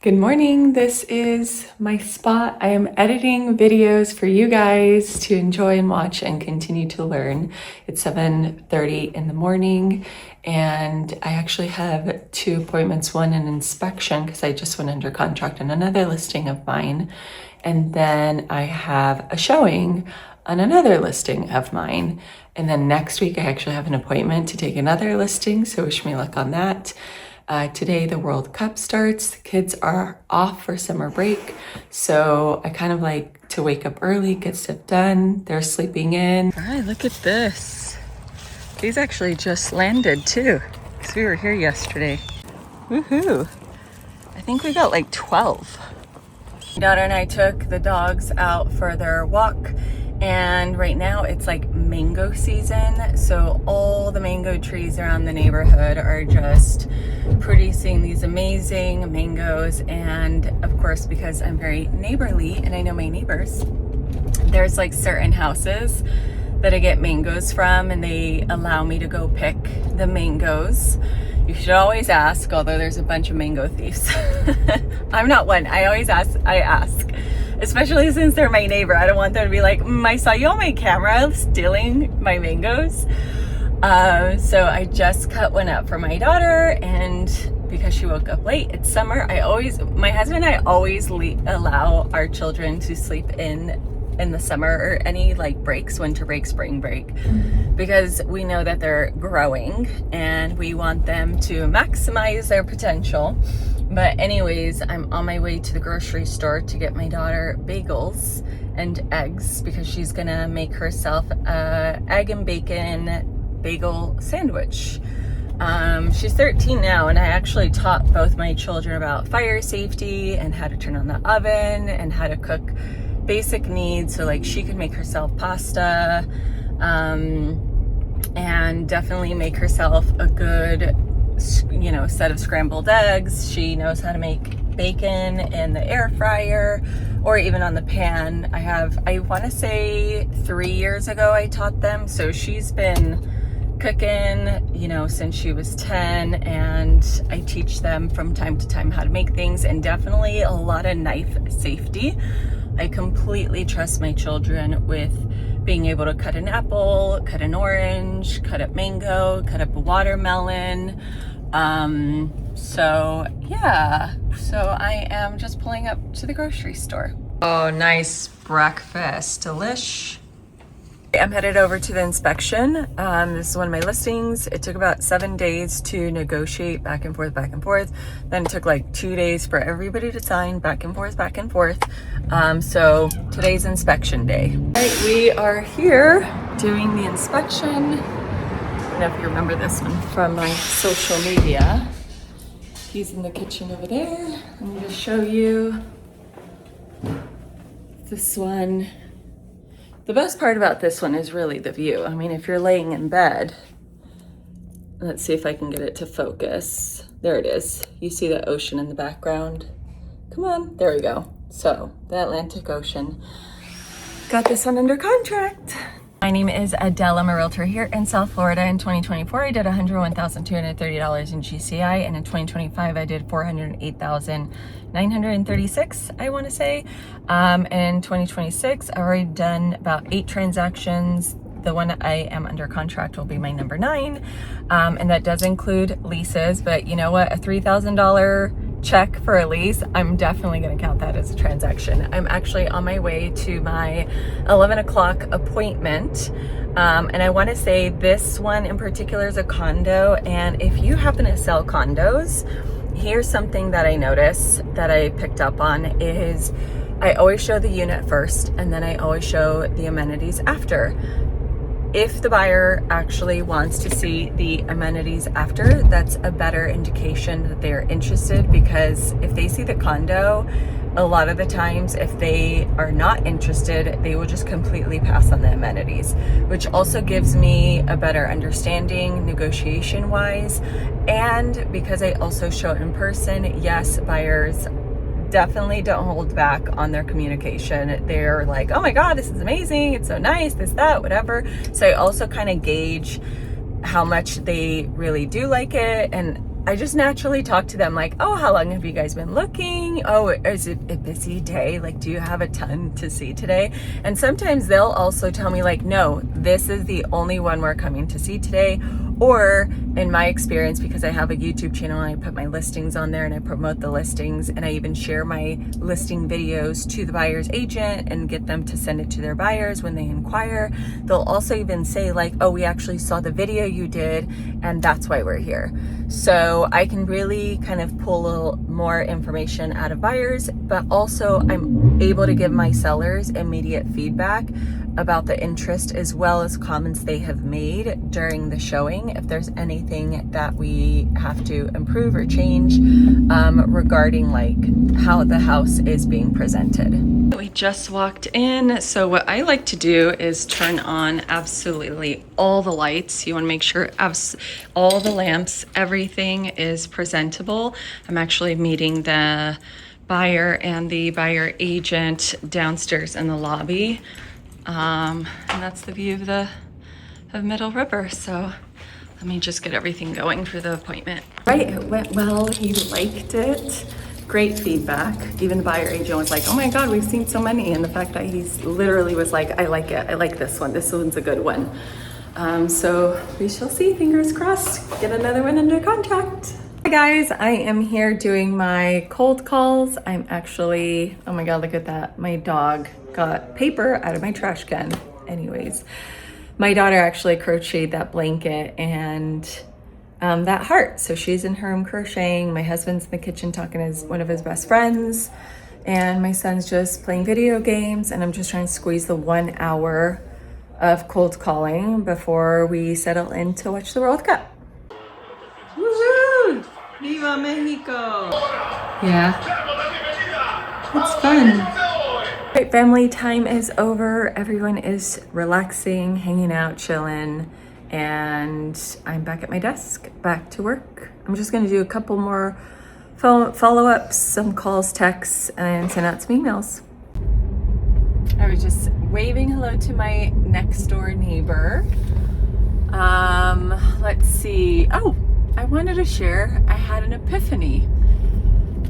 Good morning. This is my spot. I am editing videos for you guys to enjoy and watch and continue to learn. It's 7:30 in the morning and I actually have two appointments, one an inspection because I just went under contract on another listing of mine, and then I have a showing on another listing of mine. And then next week I actually have an appointment to take another listing, so wish me luck on that. Today the World Cup starts. The kids are off for summer break, so I kind of like to wake up early, get stuff done. They're sleeping in. All right, look at this. These actually just landed too, because we were here yesterday. Woohoo! I think we got like 12. My daughter and I took the dogs out for their walk, and right now it's like mango season, so all the mango trees around the neighborhood are just producing these amazing mangoes. And of course, because I'm very neighborly and I know my neighbors, there's like certain houses that I get mangoes from and they allow me to go pick the mangoes. You should always ask, although there's a bunch of mango thieves. I'm not one. I always ask. Especially since they're my neighbor. I don't want them to be like, I saw you on my camera stealing my mangoes. So I just cut one up for my daughter, and because she woke up late, it's summer. My husband and I always allow our children to sleep in the summer, or any like breaks, winter break, spring break, because we know that they're growing and we want them to maximize their potential. But anyways, I'm on my way to the grocery store to get my daughter bagels and eggs because she's gonna make herself a egg and bacon bagel sandwich. She's 13 now, and I actually taught both my children about fire safety and how to turn on the oven and how to cook basic needs, so like she could make herself pasta, and definitely make herself a good set of scrambled eggs. She knows how to make bacon in the air fryer or even on the pan. I want to say 3 years ago I taught them, so she's been cooking since she was 10, and I teach them from time to time how to make things, and definitely a lot of knife safety. I completely trust my children with being able to cut an apple, cut an orange, cut up mango, cut up a watermelon. So I am just pulling up to the grocery store. Oh, nice breakfast, delish. I'm headed over to the inspection. This is one of my listings. It took about 7 days to negotiate back and forth. Then it took like 2 days for everybody to sign back and forth. So today's inspection day. All right, we are here doing the inspection. I don't know if you remember this one from my social media. He's in the kitchen over there. Let me just show you this one. The best part about this one is really the view. I mean, if you're laying in bed, let's see if I can get it to focus. There it is. You see the ocean in the background? Come on, there we go. So, the Atlantic Ocean. Got this one under contract. My name is Adela. I'm a realtor here in South Florida. In 2024, I did $101,230 in GCI, and in 2025, I did $408,936, I want to say. In 2026, I've already done about 8 transactions. The one I am under contract will be my number 9, and that does include leases. But you know what? A $3,000 check for a lease, I'm definitely going to count that as a transaction. I'm actually on my way to my 11 o'clock appointment, and I want to say this one in particular is a condo. And if you happen to sell condos, here's something that I notice that I picked up on is I always show the unit first, and then I always show the amenities after. If the buyer actually wants to see the amenities after, that's a better indication that they're interested, because if they see the condo, a lot of the times if they are not interested, they will just completely pass on the amenities, which also gives me a better understanding negotiation wise. And because I also show it in person, yes, buyers definitely don't hold back on their communication. They're like, oh my God, this is amazing. It's so nice, this, that, whatever. So I also kind of gauge how much they really do like it. And I just naturally talk to them like, oh, how long have you guys been looking? Oh, is it a busy day? Like, do you have a ton to see today? And sometimes they'll also tell me like, no, this is the only one we're coming to see today. Or in my experience, because I have a YouTube channel and I put my listings on there and I promote the listings and I even share my listing videos to the buyer's agent and get them to send it to their buyers when they inquire. They'll also even say like, oh, we actually saw the video you did and that's why we're here. So I can really kind of pull a little more information out of buyers, but also I'm able to give my sellers immediate feedback about the interest as well as comments they have made during the showing if there's anything that we have to improve or change regarding like how the house is being presented. We just walked in, so what I like to do is turn on absolutely all the lights. You want to make sure all the lamps, everything is presentable. I'm actually meeting the buyer and the buyer agent downstairs in the lobby. And that's the view of Middle River. So let me just get everything going for the appointment. Right, it went well. He liked it. Great feedback. Even the buyer agent was like, oh my God, we've seen so many. And the fact that he's literally was like, I like it. I like this one. This one's a good one. So we shall see, fingers crossed, get another one under contract. Hi guys, I am here doing my cold calls. I'm actually, oh my God, look at that. My dog got paper out of my trash can. Anyways, my daughter actually crocheted that blanket and that heart. So she's in her room crocheting. My husband's in the kitchen talking to one of his best friends. And my son's just playing video games. And I'm just trying to squeeze the 1 hour of cold calling before we settle in to watch the World Cup. Woohoo! Viva Mexico! Yeah. It's fun. Right, family time is over. Everyone is relaxing, hanging out, chilling, and I'm back at my desk, back to work. I'm just gonna do a couple more follow-ups, some calls, texts, and send out some emails. I was just waving hello to my next door neighbor. Let's see. Oh, I wanted to share, I had an epiphany.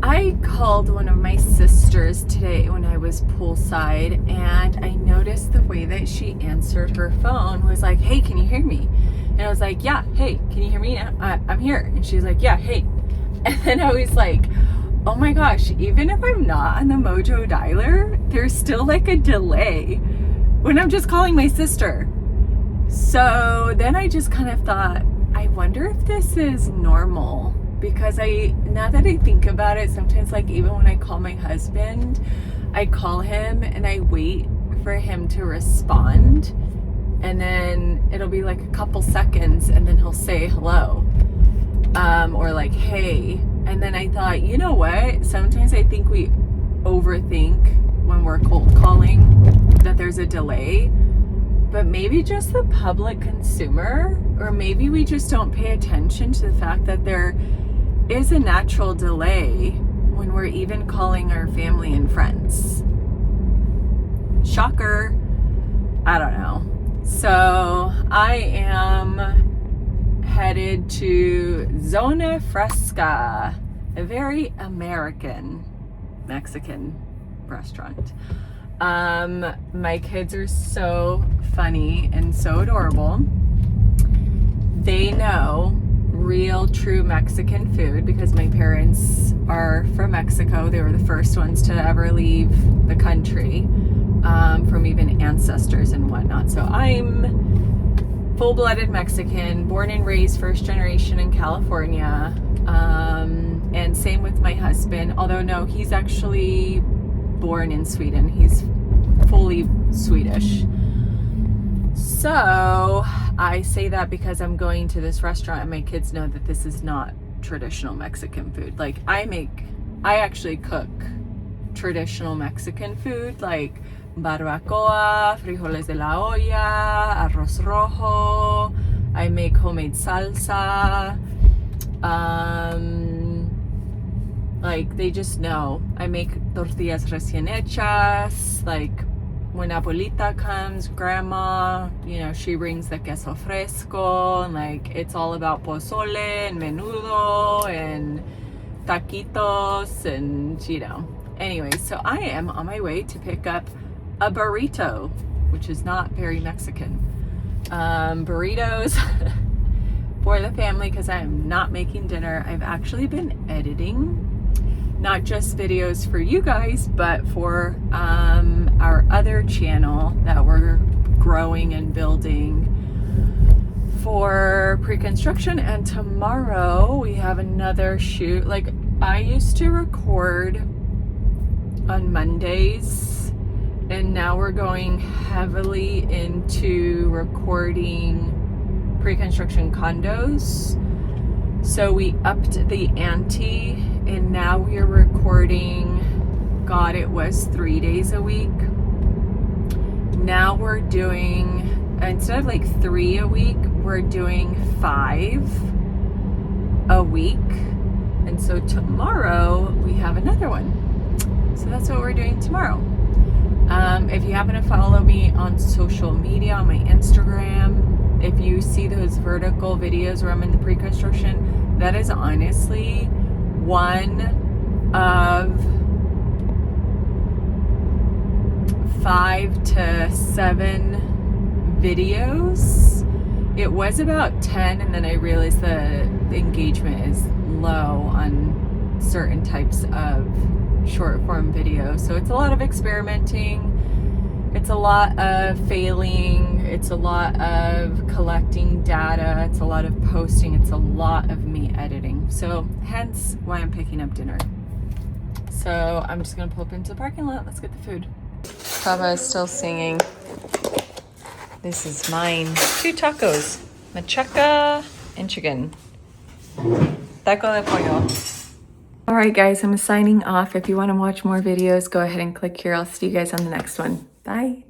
I called one of my sisters today when I was poolside, and I noticed the way that she answered her phone was like, hey, can you hear me? And I was like, yeah, hey, can you hear me? I'm here. And she's like, yeah, hey. And then I was like, oh my gosh, even if I'm not on the Mojo dialer, there's still like a delay when I'm just calling my sister. So then I just kind of thought, I wonder if this is normal. Because now that I think about it, sometimes like even when I call my husband, I call him and I wait for him to respond. And then it'll be like a couple seconds and then he'll say hello. Or like, hey. And then I thought, you know what? Sometimes I think we overthink when we're cold calling that there's a delay. But maybe just the public consumer, or maybe we just don't pay attention to the fact that there is a natural delay when we're even calling our family and friends. Shocker. I don't know. So I am headed to Zona Fresca, a very American Mexican restaurant. My kids are so funny and so adorable. They know real, true Mexican food because my parents are from Mexico. They were the first ones to ever leave the country, from even ancestors and whatnot. So I'm full-blooded Mexican, born and raised first generation in California. And same with my husband, although no, he's actually born in Sweden. He's fully Swedish. So I say that because I'm going to this restaurant and my kids know that this is not traditional Mexican food. Like I actually cook traditional Mexican food like barbacoa, frijoles de la olla, arroz rojo. I make homemade salsa. Like they just know. I make tortillas recién hechas. Like when abuelita comes, grandma, you know, she brings the queso fresco, and like it's all about pozole and menudo and taquitos, and you know. Anyway, so I am on my way to pick up a burrito, which is not very Mexican. Burritos for the family because I am not making dinner. I've actually been editing not just videos for you guys, but for our other channel that we're growing and building for pre-construction. And tomorrow we have another shoot. Like, I used to record on Mondays, and now we're going heavily into recording pre-construction condos. So we upped the ante, and now we are recording, God, it was 3 days a week. Now we're doing, instead of like 3 a week, we're doing 5 a week. And so tomorrow we have another one. So that's what we're doing tomorrow. If you happen to follow me on social media, on my Instagram, if you see those vertical videos where I'm in the pre-construction, that is honestly one of 5 to 7 videos. It was about 10, and then I realized the engagement is low on certain types of short form video. So it's a lot of experimenting. It's a lot of failing. It's a lot of collecting data. It's a lot of posting. It's a lot of me editing. So hence why I'm picking up dinner. So I'm just gonna pull up into the parking lot. Let's get the food. Papa is still singing. This is mine. 2 tacos. Machaca and chicken. Taco de pollo. All right, guys, I'm signing off. If you want to watch more videos, go ahead and click here. I'll see you guys on the next one. Bye.